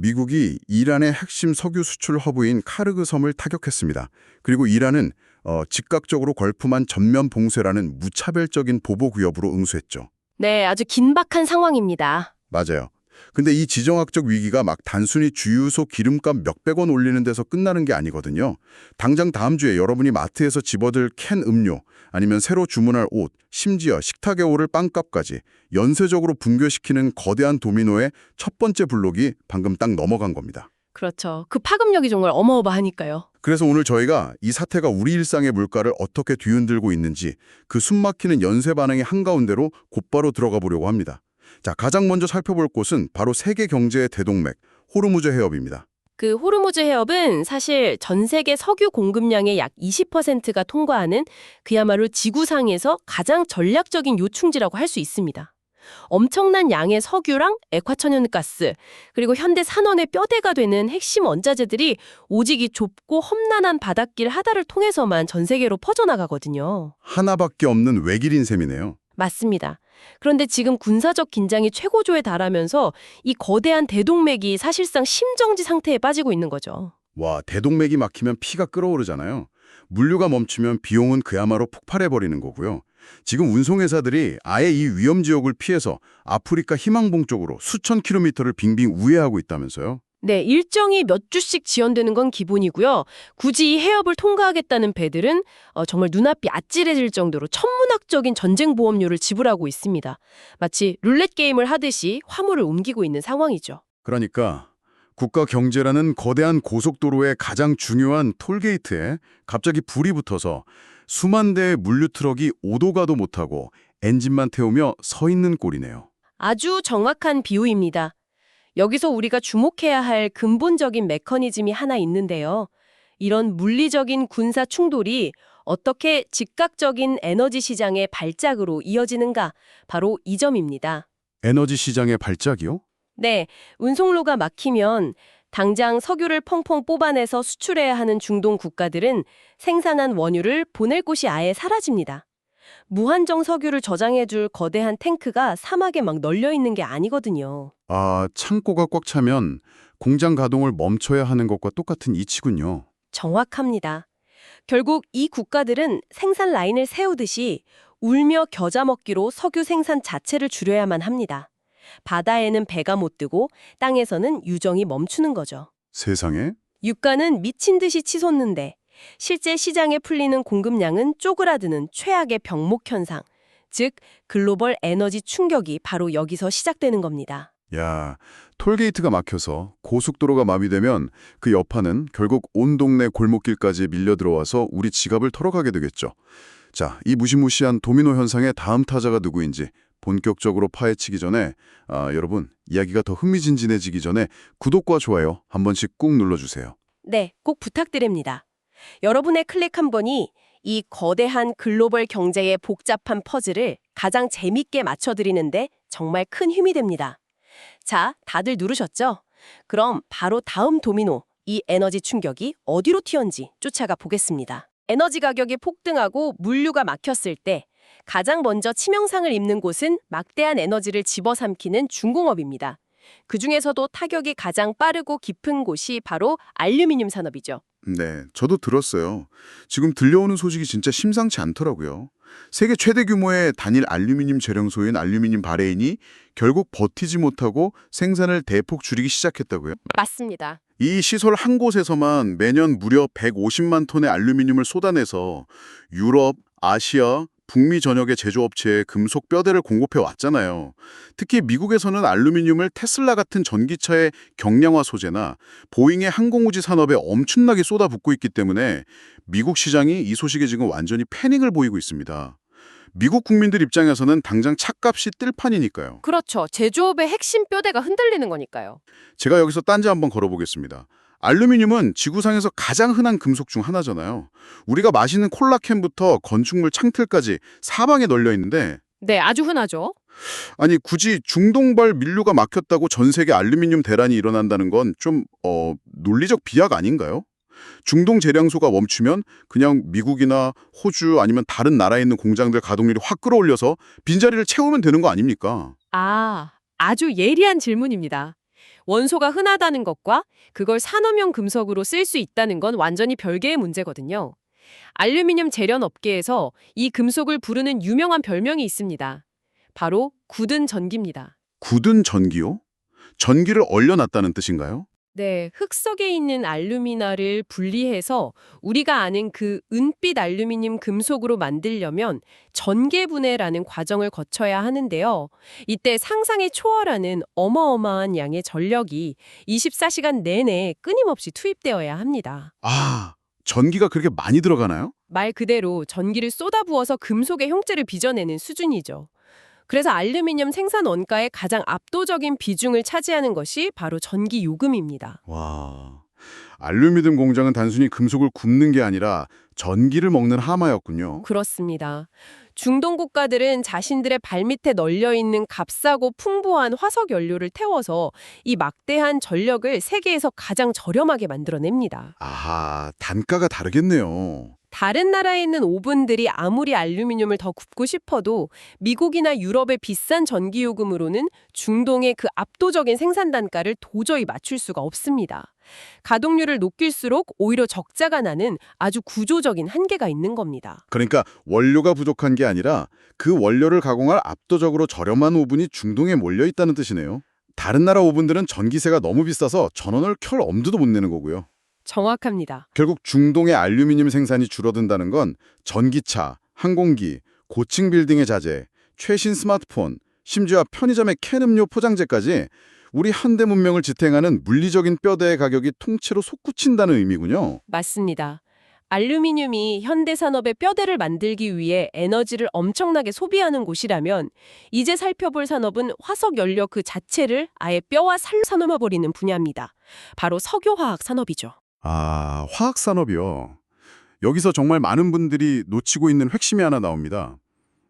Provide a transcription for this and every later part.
미국이 이란의 핵심 석유 수출 허브인 카르그 섬을 타격했습니다. 그리고 이란은 즉각적으로 걸프만 전면 봉쇄라는 무차별적인 보복 위협으로 응수했죠. 네, 아주 긴박한 상황입니다. 맞아요. 근데 이 지정학적 위기가 막 단순히 주유소 기름값 몇백 원 올리는 데서 끝나는 게 아니거든요. 당장 다음 주에 여러분이 마트에서 집어들 캔 음료, 아니면 새로 주문할 옷, 심지어 식탁에 오를 빵값까지 연쇄적으로 붕괴시키는 거대한 도미노의 첫 번째 블록이 방금 딱 넘어간 겁니다. 그렇죠. 그 파급력이 정말 어마어마하니까요. 그래서 오늘 저희가 이 사태가 우리 일상의 물가를 어떻게 뒤흔들고 있는지 그 숨막히는 연쇄 반응의 한가운데로 곧바로 들어가 보려고 합니다. 자, 가장 먼저 살펴볼 곳은 바로 세계 경제의 대동맥, 호르무즈 해협입니다. 그 호르무즈 해협은 사실 전 세계 석유 공급량의 약 20%가 통과하는 그야말로 지구상에서 가장 전략적인 요충지라고 할 수 있습니다. 엄청난 양의 석유랑 액화천연가스, 그리고 현대 산업의 뼈대가 되는 핵심 원자재들이 오직 이 좁고 험난한 바닷길 하다를 통해서만 전 세계로 퍼져나가거든요. 하나밖에 없는 외길인 셈이네요. 맞습니다. 그런데 지금 군사적 긴장이 최고조에 달하면서 이 거대한 대동맥이 사실상 심정지 상태에 빠지고 있는 거죠. 와, 대동맥이 막히면 피가 끓어오르잖아요. 물류가 멈추면 비용은 그야말로 폭발해버리는 거고요. 지금 운송회사들이 아예 이 위험 지역을 피해서 아프리카 희망봉 쪽으로 수천 킬로미터를 빙빙 우회하고 있다면서요? 네, 일정이 몇 주씩 지연되는 건 기본이고요. 굳이 이 해협을 통과하겠다는 배들은 정말 눈앞이 아찔해질 정도로 천문학적인 전쟁 보험료를 지불하고 있습니다. 마치 룰렛 게임을 하듯이 화물을 옮기고 있는 상황이죠. 그러니까 국가 경제라는 거대한 고속도로의 가장 중요한 톨게이트에 갑자기 불이 붙어서 수만 대의 물류 트럭이 오도 가도 못하고 엔진만 태우며 서 있는 꼴이네요. 아주 정확한 비유입니다. 여기서 우리가 주목해야 할 근본적인 메커니즘이 하나 있는데요. 이런 물리적인 군사 충돌이 어떻게 즉각적인 에너지 시장의 발작으로 이어지는가, 바로 이 점입니다. 에너지 시장의 발작이요? 네, 운송로가 막히면 당장 석유를 펑펑 뽑아내서 수출해야 하는 중동 국가들은 생산한 원유를 보낼 곳이 아예 사라집니다. 무한정 석유를 저장해줄 거대한 탱크가 사막에 막 널려 있는 게 아니거든요. 아, 창고가 꽉 차면 공장 가동을 멈춰야 하는 것과 똑같은 이치군요. 정확합니다. 결국 이 국가들은 생산 라인을 세우듯이 울며 겨자 먹기로 석유 생산 자체를 줄여야만 합니다. 바다에는 배가 못 뜨고 땅에서는 유정이 멈추는 거죠. 세상에? 유가는 미친 듯이 치솟는데 실제 시장에 풀리는 공급량은 쪼그라드는 최악의 병목 현상, 즉 글로벌 에너지 충격이 바로 여기서 시작되는 겁니다. 야, 톨게이트가 막혀서 고속도로가 마비되면 그 여파는 결국 온 동네 골목길까지 밀려 들어와서 우리 지갑을 털어가게 되겠죠. 자, 이 무시무시한 도미노 현상의 다음 타자가 누구인지 본격적으로 파헤치기 전에 여러분, 이야기가 더 흥미진진해지기 전에 구독과 좋아요 한 번씩 꾹 눌러주세요. 네, 꼭 부탁드립니다. 여러분의 클릭 한 번이 이 거대한 글로벌 경제의 복잡한 퍼즐을 가장 재밌게 맞춰드리는데 정말 큰 힘이 됩니다. 자, 다들 누르셨죠? 그럼 바로 다음 도미노, 이 에너지 충격이 어디로 튀었는지 쫓아가 보겠습니다. 에너지 가격이 폭등하고 물류가 막혔을 때 가장 먼저 치명상을 입는 곳은 막대한 에너지를 집어삼키는 중공업입니다. 그중에서도 타격이 가장 빠르고 깊은 곳이 바로 알루미늄 산업이죠. 네, 저도 들었어요. 지금 들려오는 소식이 진짜 심상치 않더라고요. 세계 최대 규모의 단일 알루미늄 재량소인 알루미늄 바레인이 결국 버티지 못하고 생산을 대폭 줄이기 시작했다고요? 맞습니다. 이 시설 한 곳에서만 매년 무려 150만 톤의 알루미늄을 쏟아내서 유럽, 아시아, 북미 전역의 제조업체에 금속 뼈대를 공급해 왔잖아요. 특히 미국에서는 알루미늄을 테슬라 같은 전기차의 경량화 소재나 보잉의 항공우주 산업에 엄청나게 쏟아붓고 있기 때문에 미국 시장이 이 소식에 지금 완전히 패닉을 보이고 있습니다. 미국 국민들 입장에서는 당장 차값이 뜰 판이니까요. 그렇죠. 제조업의 핵심 뼈대가 흔들리는 거니까요. 제가 여기서 딴지 한번 걸어보겠습니다. 알루미늄은 지구상에서 가장 흔한 금속 중 하나잖아요. 우리가 마시는 콜라캔부터 건축물 창틀까지 사방에 널려 있는데 네, 아주 흔하죠. 아니 굳이 중동발 밀류가 막혔다고 전 세계 알루미늄 대란이 일어난다는 건 좀 논리적 비약 아닌가요? 중동 재량소가 멈추면 그냥 미국이나 호주 아니면 다른 나라에 있는 공장들 가동률이 확 끌어올려서 빈자리를 채우면 되는 거 아닙니까? 아주 예리한 질문입니다. 원소가 흔하다는 것과 그걸 산업용 금속으로 쓸 수 있다는 건 완전히 별개의 문제거든요. 알루미늄 재련 업계에서 이 금속을 부르는 유명한 별명이 있습니다. 바로 굳은 전기입니다. 굳은 전기요? 전기를 얼려놨다는 뜻인가요? 네, 흑석에 있는 알루미나를 분리해서 우리가 아는 그 은빛 알루미늄 금속으로 만들려면 전개분해라는 과정을 거쳐야 하는데요. 이때 상상에 초월하는 어마어마한 양의 전력이 24시간 내내 끊임없이 투입되어야 합니다. 아, 전기가 그렇게 많이 들어가나요? 말 그대로 전기를 쏟아부어서 금속의 형체를 빚어내는 수준이죠. 그래서 알루미늄 생산 원가의 가장 압도적인 비중을 차지하는 것이 바로 전기 요금입니다. 와, 알루미늄 공장은 단순히 금속을 굽는 게 아니라 전기를 먹는 하마였군요. 그렇습니다. 중동 국가들은 자신들의 발밑에 널려있는 값싸고 풍부한 화석 연료를 태워서 이 막대한 전력을 세계에서 가장 저렴하게 만들어냅니다. 아하, 단가가 다르겠네요. 다른 나라에 있는 오븐들이 아무리 알루미늄을 더 굽고 싶어도 미국이나 유럽의 비싼 전기요금으로는 중동의 그 압도적인 생산 단가를 도저히 맞출 수가 없습니다. 가동률을 높일수록 오히려 적자가 나는 아주 구조적인 한계가 있는 겁니다. 그러니까 원료가 부족한 게 아니라 그 원료를 가공할 압도적으로 저렴한 오븐이 중동에 몰려 있다는 뜻이네요. 다른 나라 오븐들은 전기세가 너무 비싸서 전원을 켤 엄두도 못 내는 거고요. 정확합니다. 결국 중동의 알루미늄 생산이 줄어든다는 건 전기차, 항공기, 고층 빌딩의 자재, 최신 스마트폰, 심지어 편의점의 캔 음료 포장재까지 우리 현대 문명을 지탱하는 물리적인 뼈대의 가격이 통째로 솟구친다는 의미군요. 맞습니다. 알루미늄이 현대산업의 뼈대를 만들기 위해 에너지를 엄청나게 소비하는 곳이라면 이제 살펴볼 산업은 화석 연료 그 자체를 아예 뼈와 살로 사놓아버리는 분야입니다. 바로 석유화학 산업이죠. 아, 화학산업이요. 여기서 정말 많은 분들이 놓치고 있는 핵심이 하나 나옵니다.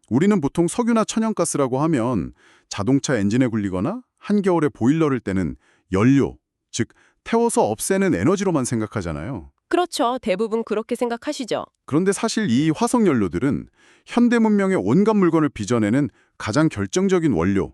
우리는 보통 석유나 천연가스라고 하면 자동차 엔진에 굴리거나 한겨울에 보일러를 떼는 연료, 즉 태워서 없애는 에너지로만 생각하잖아요. 그렇죠. 대부분 그렇게 생각하시죠. 그런데 사실 이 화석연료들은 현대 문명의 온갖 물건을 빚어내는 가장 결정적인 원료,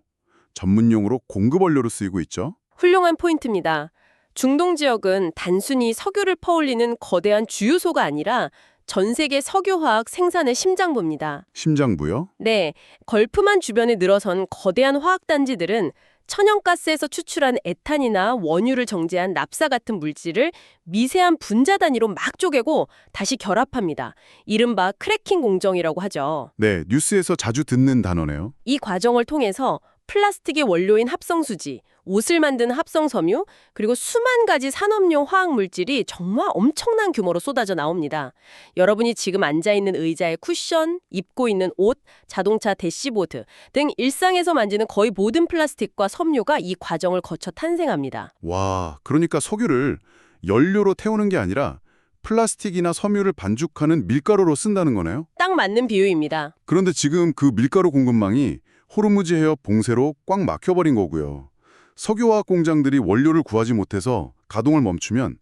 전문용어로 공급원료로 쓰이고 있죠. 훌륭한 포인트입니다. 중동 지역은 단순히 석유를 퍼올리는 거대한 주유소가 아니라 전 세계 석유화학 생산의 심장부입니다. 심장부요? 네, 걸프만 주변에 늘어선 거대한 화학단지들은 천연가스에서 추출한 에탄이나 원유를 정제한 납사 같은 물질을 미세한 분자 단위로 막 쪼개고 다시 결합합니다. 이른바 크래킹 공정이라고 하죠. 네, 뉴스에서 자주 듣는 단어네요. 이 과정을 통해서 플라스틱의 원료인 합성수지, 옷을 만드는 합성섬유, 그리고 수만 가지 산업용 화학물질이 정말 엄청난 규모로 쏟아져 나옵니다. 여러분이 지금 앉아있는 의자의 쿠션, 입고 있는 옷, 자동차 대시보드 등 일상에서 만지는 거의 모든 플라스틱과 섬유가 이 과정을 거쳐 탄생합니다. 와, 그러니까 석유를 연료로 태우는 게 아니라 플라스틱이나 섬유를 반죽하는 밀가루로 쓴다는 거네요. 딱 맞는 비유입니다. 그런데 지금 그 밀가루 공급망이 호르무즈 해협 봉쇄로 꽉 막혀버린 거고요. 석유화학 공장들이 원료를 구하지 못해서 가동을 멈추면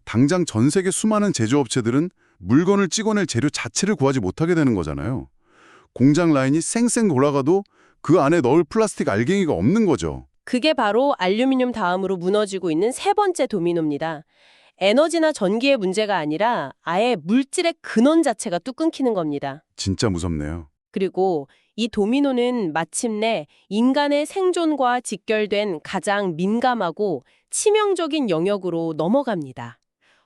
당장 전 세계 수많은 제조업체들은 물건을 찍어낼 재료 자체를 구하지 못하게 되는 거잖아요. 공장 라인이 쌩쌩 돌아가도 그 안에 넣을 플라스틱 알갱이가 없는 거죠. 그게 바로 알루미늄 다음으로 무너지고 있는 세 번째 도미노입니다. 에너지나 전기의 문제가 아니라 아예 물질의 근원 자체가 뚝 끊기는 겁니다. 진짜 무섭네요. 그리고 이 도미노는 마침내 인간의 생존과 직결된 가장 민감하고 치명적인 영역으로 넘어갑니다.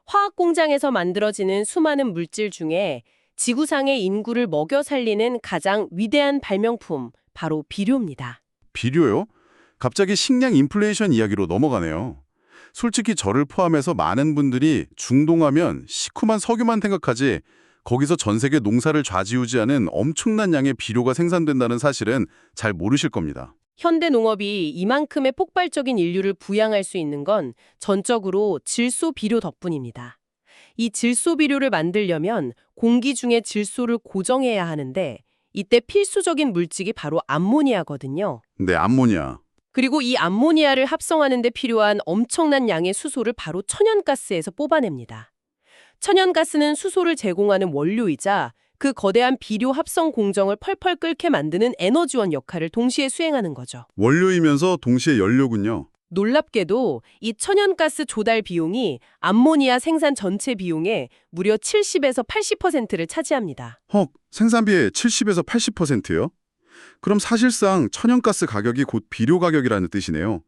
화학 공장에서 만들어지는 수많은 물질 중에 지구상의 인구를 먹여 살리는 가장 위대한 발명품, 바로 비료입니다. 비료요? 갑자기 식량 인플레이션 이야기로 넘어가네요. 솔직히 저를 포함해서 많은 분들이 중동하면 시큼한 석유만 생각하지 거기서 전 세계 농사를 좌지우지하는 엄청난 양의 비료가 생산된다는 사실은 잘 모르실 겁니다. 현대 농업이 이만큼의 폭발적인 인류를 부양할 수 있는 건 전적으로 질소 비료 덕분입니다. 이 질소 비료를 만들려면 공기 중에 질소를 고정해야 하는데 이때 필수적인 물질이 바로 암모니아거든요. 네, 암모니아. 그리고 이 암모니아를 합성하는 데 필요한 엄청난 양의 수소를 바로 천연가스에서 뽑아냅니다. 천연가스는 수소를 제공하는 원료이자 그 거대한 비료 합성 공정을 펄펄 끓게 만드는 에너지원 역할을 동시에 수행하는 거죠. 원료이면서 동시에 연료군요. 놀랍게도 이 천연가스 조달 비용이 암모니아 생산 전체 비용의 무려 70에서 80%를 차지합니다. 생산비의 70에서 80%요? 그럼 사실상 천연가스 가격이 곧 비료 가격이라는 뜻이네요.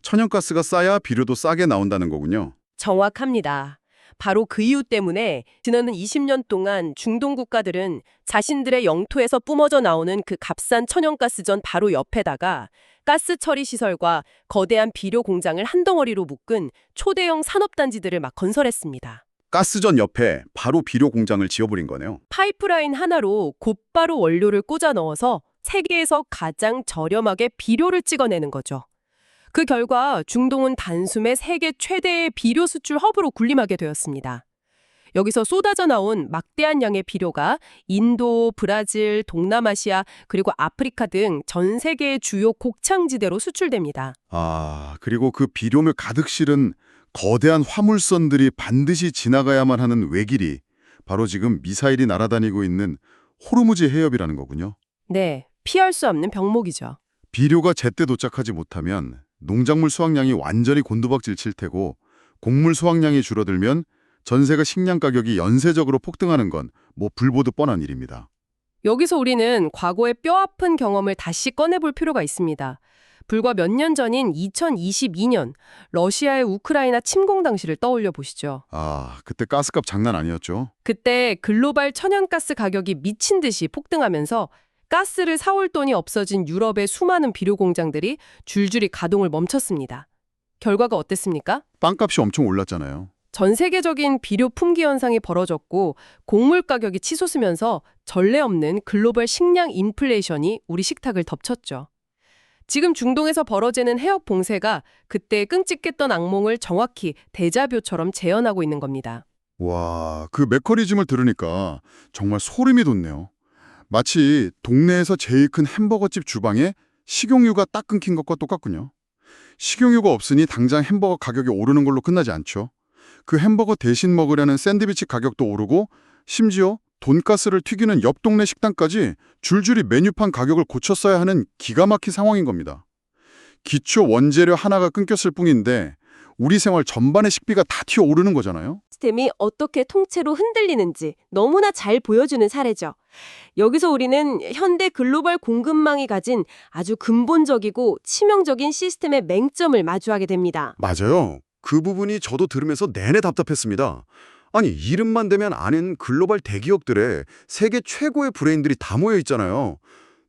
천연가스가 싸야 비료도 싸게 나온다는 거군요. 정확합니다. 바로 그 이유 때문에 지난 20년 동안 중동 국가들은 자신들의 영토에서 뿜어져 나오는 그 값싼 천연가스전 바로 옆에다가 가스 처리 시설과 거대한 비료 공장을 한 덩어리로 묶은 초대형 산업단지들을 막 건설했습니다. 가스전 옆에 바로 비료 공장을 지어버린 거네요. 파이프라인 하나로 곧바로 원료를 꽂아 넣어서 세계에서 가장 저렴하게 비료를 찍어내는 거죠. 그 결과 중동은 단숨에 세계 최대의 비료 수출 허브로 군림하게 되었습니다. 여기서 쏟아져 나온 막대한 양의 비료가 인도, 브라질, 동남아시아, 그리고 아프리카 등 전 세계의 주요 곡창지대로 수출됩니다. 그리고 그 비료물 가득 실은 거대한 화물선들이 반드시 지나가야만 하는 외길이 바로 지금 미사일이 날아다니고 있는 호르무즈 해협이라는 거군요. 네, 피할 수 없는 병목이죠. 비료가 제때 도착하지 못하면 농작물 수확량이 완전히 곤두박질 칠 테고 곡물 수확량이 줄어들면 전세가 식량 가격이 연쇄적으로 폭등하는 건 불보듯 뻔한 일입니다. 여기서 우리는 과거의 뼈아픈 경험을 다시 꺼내볼 필요가 있습니다. 불과 몇 년 전인 2022년 러시아의 우크라이나 침공 당시를 떠올려 보시죠. 그때 가스값 장난 아니었죠. 그때 글로벌 천연가스 가격이 미친 듯이 폭등하면서 가스를 사올 돈이 없어진 유럽의 수많은 비료 공장들이 줄줄이 가동을 멈췄습니다. 결과가 어땠습니까? 빵값이 엄청 올랐잖아요. 전 세계적인 비료 품귀 현상이 벌어졌고 곡물 가격이 치솟으면서 전례 없는 글로벌 식량 인플레이션이 우리 식탁을 덮쳤죠. 지금 중동에서 벌어지는 해역 봉쇄가 그때 끔찍했던 악몽을 정확히 데자뷰처럼 재현하고 있는 겁니다. 와, 그 메커니즘을 들으니까 정말 소름이 돋네요. 마치 동네에서 제일 큰 햄버거집 주방에 식용유가 딱 끊긴 것과 똑같군요. 식용유가 없으니 당장 햄버거 가격이 오르는 걸로 끝나지 않죠. 그 햄버거 대신 먹으려는 샌드위치 가격도 오르고 심지어 돈가스를 튀기는 옆 동네 식당까지 줄줄이 메뉴판 가격을 고쳤어야 하는 기가 막힌 상황인 겁니다. 기초 원재료 하나가 끊겼을 뿐인데 우리 생활 전반의 식비가 다 튀어오르는 거잖아요. 시스템이 어떻게 통째로 흔들리는지 너무나 잘 보여주는 사례죠. 여기서 우리는 현대 글로벌 공급망이 가진 아주 근본적이고 치명적인 시스템의 맹점을 마주하게 됩니다. 맞아요. 그 부분이 저도 들으면서 내내 답답했습니다. 아니, 이름만 대면 아는 글로벌 대기업들의 세계 최고의 브레인들이 다 모여 있잖아요.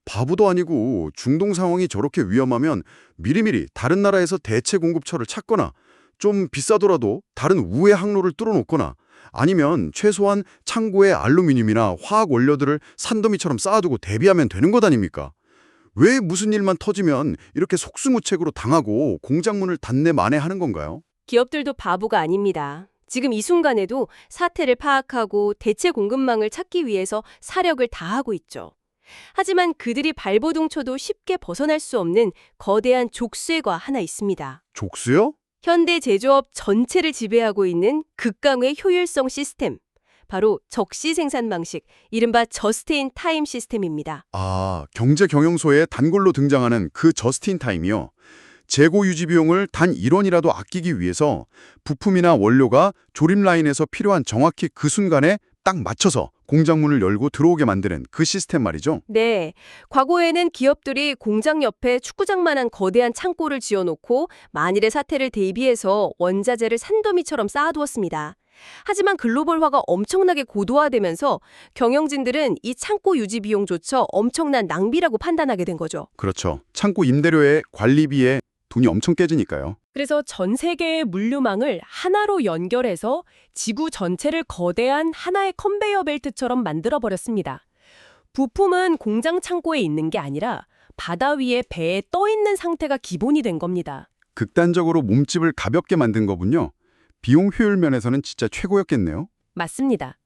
바보도 아니고 중동 상황이 저렇게 위험하면 미리미리 다른 나라에서 대체 공급처를 찾거나 좀 비싸더라도 다른 우회 항로를 뚫어놓거나 아니면 최소한 창고에 알루미늄이나 화학 원료들을 산더미처럼 쌓아두고 대비하면 되는 것 아닙니까? 왜 무슨 일만 터지면 이렇게 속수무책으로 당하고 공장문을 닫내 만회하는 건가요? 기업들도 바보가 아닙니다. 지금 이 순간에도 사태를 파악하고 대체 공급망을 찾기 위해서 사력을 다하고 있죠. 하지만 그들이 발버둥 쳐도 쉽게 벗어날 수 없는 거대한 족쇄가 하나 있습니다. 족수요? 현대 제조업 전체를 지배하고 있는 극강의 효율성 시스템. 바로 적시 생산 방식, 이른바 저스트인 타임 시스템입니다. 경제 경영소에 단골로 등장하는 그 저스틴 타임이요. 재고 유지 비용을 단 1원이라도 아끼기 위해서 부품이나 원료가 조립 라인에서 필요한 정확히 그 순간에 딱 맞춰서 공장문을 열고 들어오게 만드는 그 시스템 말이죠. 네, 과거에는 기업들이 공장 옆에 축구장만한 거대한 창고를 지어놓고 만일의 사태를 대비해서 원자재를 산더미처럼 쌓아두었습니다. 하지만 글로벌화가 엄청나게 고도화되면서 경영진들은 이 창고 유지 비용조차 엄청난 낭비라고 판단하게 된 거죠. 그렇죠. 창고 임대료에 관리비에 돈이 엄청 깨지니까요. 그래서 전 세계의 물류망을 하나로 연결해서 지구 전체를 거대한 하나의 컨베이어 벨트처럼 만들어버렸습니다. 부품은 공장 창고에 있는 게 아니라 바다 위에 배에 떠 있는 상태가 기본이 된 겁니다. 극단적으로 몸집을 가볍게 만든 거군요. 비용 효율 면에서는 진짜 최고였겠네요. 맞습니다.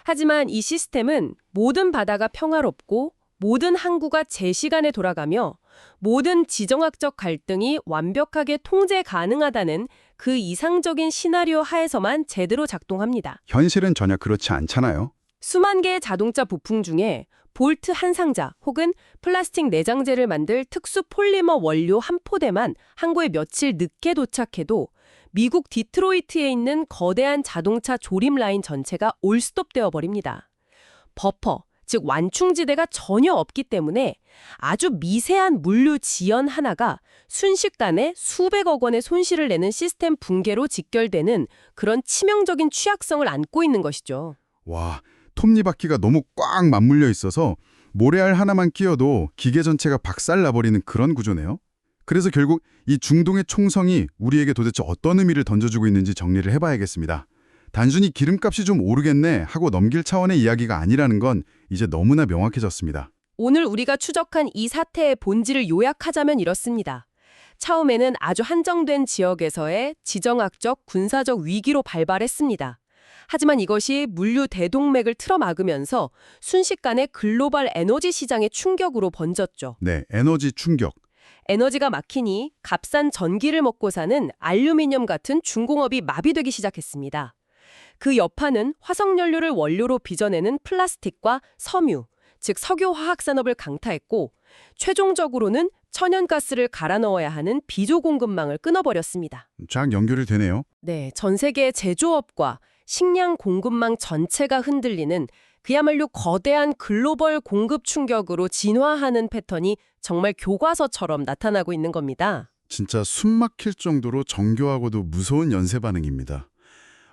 하지만 이 시스템은 모든 바다가 평화롭고 모든 항구가 제 시간에 돌아가며 모든 지정학적 갈등이 완벽하게 통제 가능하다는 그 이상적인 시나리오 하에서만 제대로 작동합니다. 현실은 전혀 그렇지 않잖아요. 수만 개의 자동차 부품 중에 볼트 한 상자 혹은 플라스틱 내장재를 만들 특수 폴리머 원료 한 포대만 항구에 며칠 늦게 도착해도 미국 디트로이트에 있는 거대한 자동차 조립 라인 전체가 올스톱되어 버립니다. 버퍼, 즉 완충지대가 전혀 없기 때문에 아주 미세한 물류 지연 하나가 순식간에 수백억 원의 손실을 내는 시스템 붕괴로 직결되는 그런 치명적인 취약성을 안고 있는 것이죠. 와, 톱니바퀴가 너무 꽉 맞물려 있어서 모래알 하나만 끼어도 기계 전체가 박살나버리는 그런 구조네요. 그래서 결국 이 중동의 총성이 우리에게 도대체 어떤 의미를 던져주고 있는지 정리를 해봐야겠습니다. 단순히 기름값이 좀 오르겠네 하고 넘길 차원의 이야기가 아니라는 건 이제 너무나 명확해졌습니다. 오늘 우리가 추적한 이 사태의 본질을 요약하자면 이렇습니다. 처음에는 아주 한정된 지역에서의 지정학적, 군사적 위기로 발발했습니다. 하지만 이것이 물류 대동맥을 틀어막으면서 순식간에 글로벌 에너지 시장의 충격으로 번졌죠. 네, 에너지 충격. 에너지가 막히니 값싼 전기를 먹고 사는 알루미늄 같은 중공업이 마비되기 시작했습니다. 그 여파는 화석연료를 원료로 빚어내는 플라스틱과 섬유, 즉 석유화학 산업을 강타했고 최종적으로는 천연가스를 갈아 넣어야 하는 비조 공급망을 끊어버렸습니다. 쫙 연결이 되네요. 네, 전 세계 제조업과 식량 공급망 전체가 흔들리는 그야말로 거대한 글로벌 공급 충격으로 진화하는 패턴이 정말 교과서처럼 나타나고 있는 겁니다. 진짜 숨 막힐 정도로 정교하고도 무서운 연쇄 반응입니다.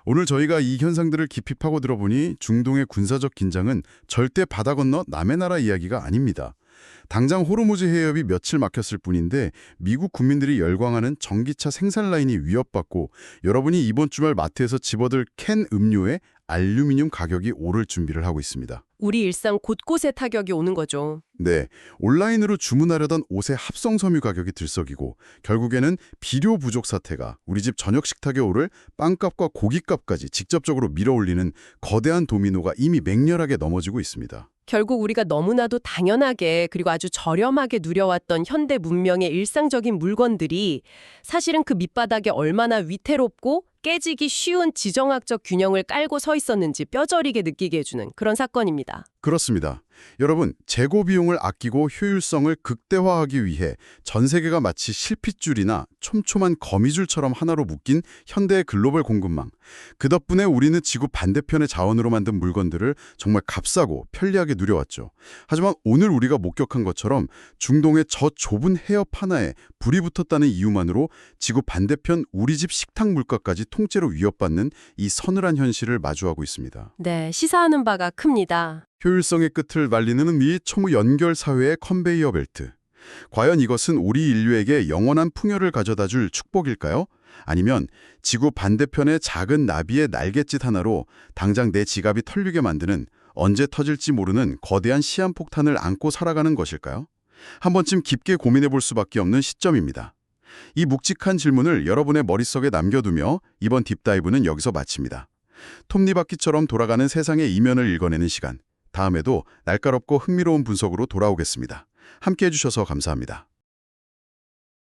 오늘 저희가 이 현상들을 깊이 파고 들어보니 중동의 군사적 긴장은 절대 바다 건너 남의 나라 이야기가 아닙니다. 당장 호르무즈 해협이 며칠 막혔을 뿐인데 미국 국민들이 열광하는 전기차 생산 라인이 위협받고 여러분이 이번 주말 마트에서 집어들 캔 음료에 알루미늄 가격이 오를 준비를 하고 있습니다. 우리 일상 곳곳에 타격이 오는 거죠. 네, 온라인으로 주문하려던 옷의 합성 섬유 가격이 들썩이고 결국에는 비료 부족 사태가 우리 집 저녁 식탁에 오를 빵값과 고기값까지 직접적으로 밀어올리는 거대한 도미노가 이미 맹렬하게 넘어지고 있습니다. 결국 우리가 너무나도 당연하게 그리고 아주 저렴하게 누려왔던 현대 문명의 일상적인 물건들이 사실은 그 밑바닥에 얼마나 위태롭고 깨지기 쉬운 지정학적 균형을 깔고 서 있었는지 뼈저리게 느끼게 해주는 그런 사건입니다. 그렇습니다. 여러분, 재고 비용을 아끼고 효율성을 극대화하기 위해 전 세계가 마치 실핏줄이나 촘촘한 거미줄처럼 하나로 묶인 현대의 글로벌 공급망. 그 덕분에 우리는 지구 반대편의 자원으로 만든 물건들을 정말 값싸고 편리하게 누려왔죠. 하지만 오늘 우리가 목격한 것처럼 중동의 저 좁은 해협 하나에 불이 붙었다는 이유만으로 지구 반대편 우리 집 식탁 물가까지 통째로 위협받는 이 서늘한 현실을 마주하고 있습니다. 네, 시사하는 바가 큽니다. 효율성의 끝을 말리는 이 초무 연결 사회의 컨베이어 벨트. 과연 이것은 우리 인류에게 영원한 풍요를 가져다줄 축복일까요? 아니면 지구 반대편의 작은 나비의 날갯짓 하나로 당장 내 지갑이 털리게 만드는 언제 터질지 모르는 거대한 시한폭탄을 안고 살아가는 것일까요? 한 번쯤 깊게 고민해 볼 수밖에 없는 시점입니다. 이 묵직한 질문을 여러분의 머릿속에 남겨두며 이번 딥다이브는 여기서 마칩니다. 톱니바퀴처럼 돌아가는 세상의 이면을 읽어내는 시간. 다음에도 날카롭고 흥미로운 분석으로 돌아오겠습니다. 함께해 주셔서 감사합니다.